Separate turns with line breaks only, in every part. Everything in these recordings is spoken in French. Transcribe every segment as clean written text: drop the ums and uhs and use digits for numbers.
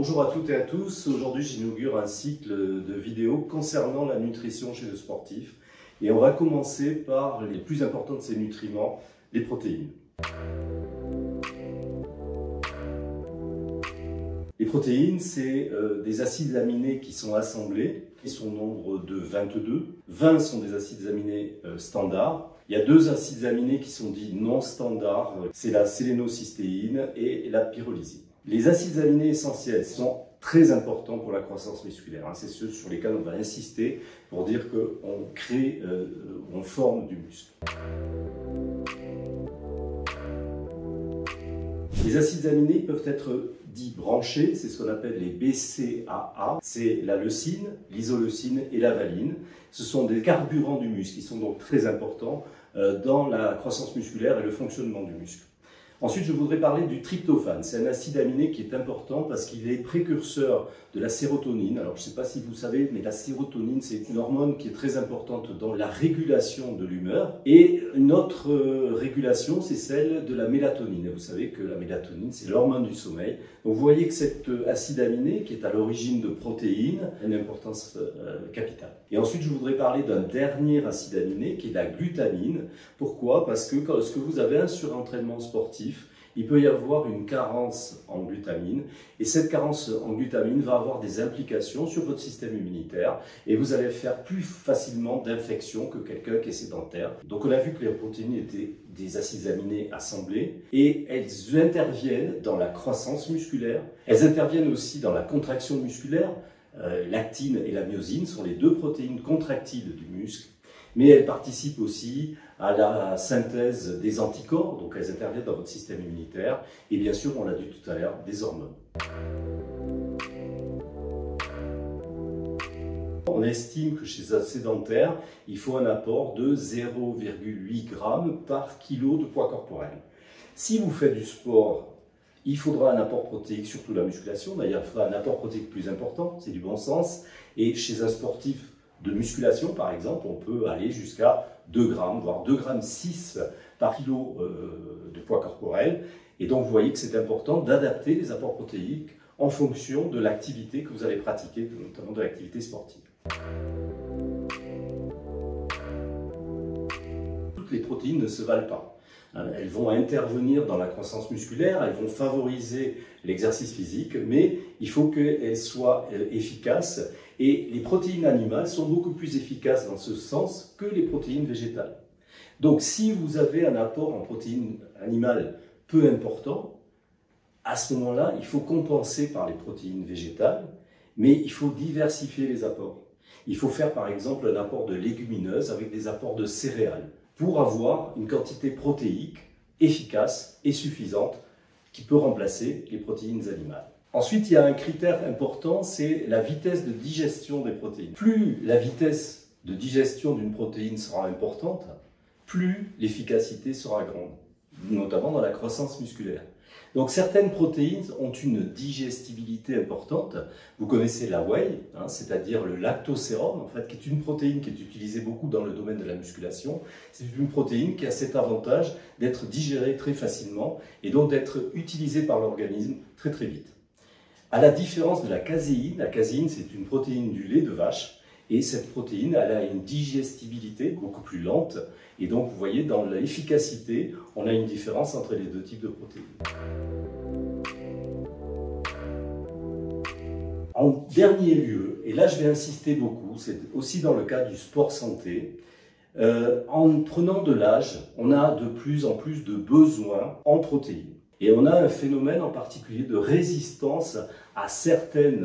Bonjour à toutes et à tous. Aujourd'hui, j'inaugure un cycle de vidéos concernant la nutrition chez le sportif. Et on va commencer par les plus importants de ces nutriments, les protéines. Les protéines, c'est des acides aminés qui sont assemblés. Ils sont au nombre de 22. 20 sont des acides aminés standards. Il y a deux acides aminés qui sont dits non standards. C'est la sélénocystéine et la pyrrolysine. Les acides aminés essentiels sont très importants pour la croissance musculaire. C'est ceux sur lesquels on va insister pour dire qu'on crée, on forme du muscle. Les acides aminés peuvent être dits branchés, c'est ce qu'on appelle les BCAA. C'est la leucine, l'isoleucine et la valine. Ce sont des carburants du muscle qui sont donc très importants dans la croissance musculaire et le fonctionnement du muscle. Ensuite, je voudrais parler du tryptophane. C'est un acide aminé qui est important parce qu'il est précurseur de la sérotonine. Alors, je ne sais pas si vous savez, mais la sérotonine, c'est une hormone qui est très importante dans la régulation de l'humeur. Et une autre régulation, c'est celle de la mélatonine. Et vous savez que la mélatonine, c'est l'hormone du sommeil. Donc, vous voyez que cet acide aminé, qui est à l'origine de protéines, a une importance capitale. Et ensuite, je voudrais parler d'un dernier acide aminé, qui est la glutamine. Pourquoi? Parce que lorsque vous avez un surentraînement sportif, il peut y avoir une carence en glutamine et cette carence en glutamine va avoir des implications sur votre système immunitaire et vous allez faire plus facilement d'infections que quelqu'un qui est sédentaire. Donc on a vu que les protéines étaient des acides aminés assemblés et elles interviennent dans la croissance musculaire, elles interviennent aussi dans la contraction musculaire. L'actine et la myosine sont les deux protéines contractiles du muscle. Mais elles participent aussi à la synthèse des anticorps, donc elles interviennent dans votre système immunitaire, et bien sûr, on l'a dit tout à l'heure, des hormones. On estime que chez un sédentaire, il faut un apport de 0,8 g par kilo de poids corporel. Si vous faites du sport, il faudra un apport protéique, surtout la musculation, d'ailleurs il faudra un apport protéique plus important, c'est du bon sens, et chez un sportif de musculation, par exemple, on peut aller jusqu'à 2 grammes, voire 2,6 g par kilo de poids corporel. Et donc, vous voyez que c'est important d'adapter les apports protéiques en fonction de l'activité que vous allez pratiquer, notamment de l'activité sportive. Toutes les protéines ne se valent pas. Elles vont intervenir dans la croissance musculaire, elles vont favoriser l'exercice physique, mais il faut qu'elles soient efficaces. Et les protéines animales sont beaucoup plus efficaces dans ce sens que les protéines végétales. Donc si vous avez un apport en protéines animales peu important, à ce moment-là, il faut compenser par les protéines végétales, mais il faut diversifier les apports. Il faut faire par exemple un apport de légumineuses avec des apports de céréales pour avoir une quantité protéique efficace et suffisante qui peut remplacer les protéines animales. Ensuite, il y a un critère important, c'est la vitesse de digestion des protéines. Plus la vitesse de digestion d'une protéine sera importante, plus l'efficacité sera grande, notamment dans la croissance musculaire. Donc certaines protéines ont une digestibilité importante. Vous connaissez la whey, c'est-à-dire le lactosérum, en fait, qui est une protéine qui est utilisée beaucoup dans le domaine de la musculation. C'est une protéine qui a cet avantage d'être digérée très facilement et donc d'être utilisée par l'organisme très très vite. À la différence de la caséine c'est une protéine du lait de vache et cette protéine elle a une digestibilité beaucoup plus lente et donc vous voyez dans l'efficacité on a une différence entre les deux types de protéines. En dernier lieu, et là je vais insister beaucoup, c'est aussi dans le cas du sport santé, en prenant de l'âge, on a de plus en plus de besoins en protéines. Et on a un phénomène en particulier de résistance à certains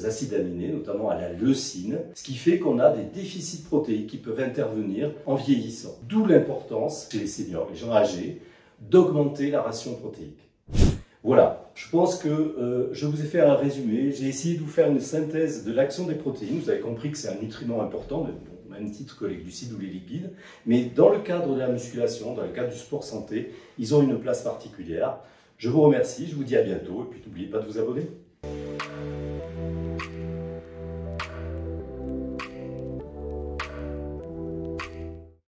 acides aminés, notamment à la leucine, ce qui fait qu'on a des déficits protéiques qui peuvent intervenir en vieillissant. D'où l'importance chez les seniors, les gens âgés, d'augmenter la ration protéique. Voilà, je pense que je vous ai fait un résumé, j'ai essayé de vous faire une synthèse de l'action des protéines, vous avez compris que c'est un nutriment important, mais bon, au même titre que les glucides ou les lipides, mais dans le cadre de la musculation, dans le cadre du sport santé, ils ont une place particulière. Je vous remercie, je vous dis à bientôt, et puis n'oubliez pas de vous abonner.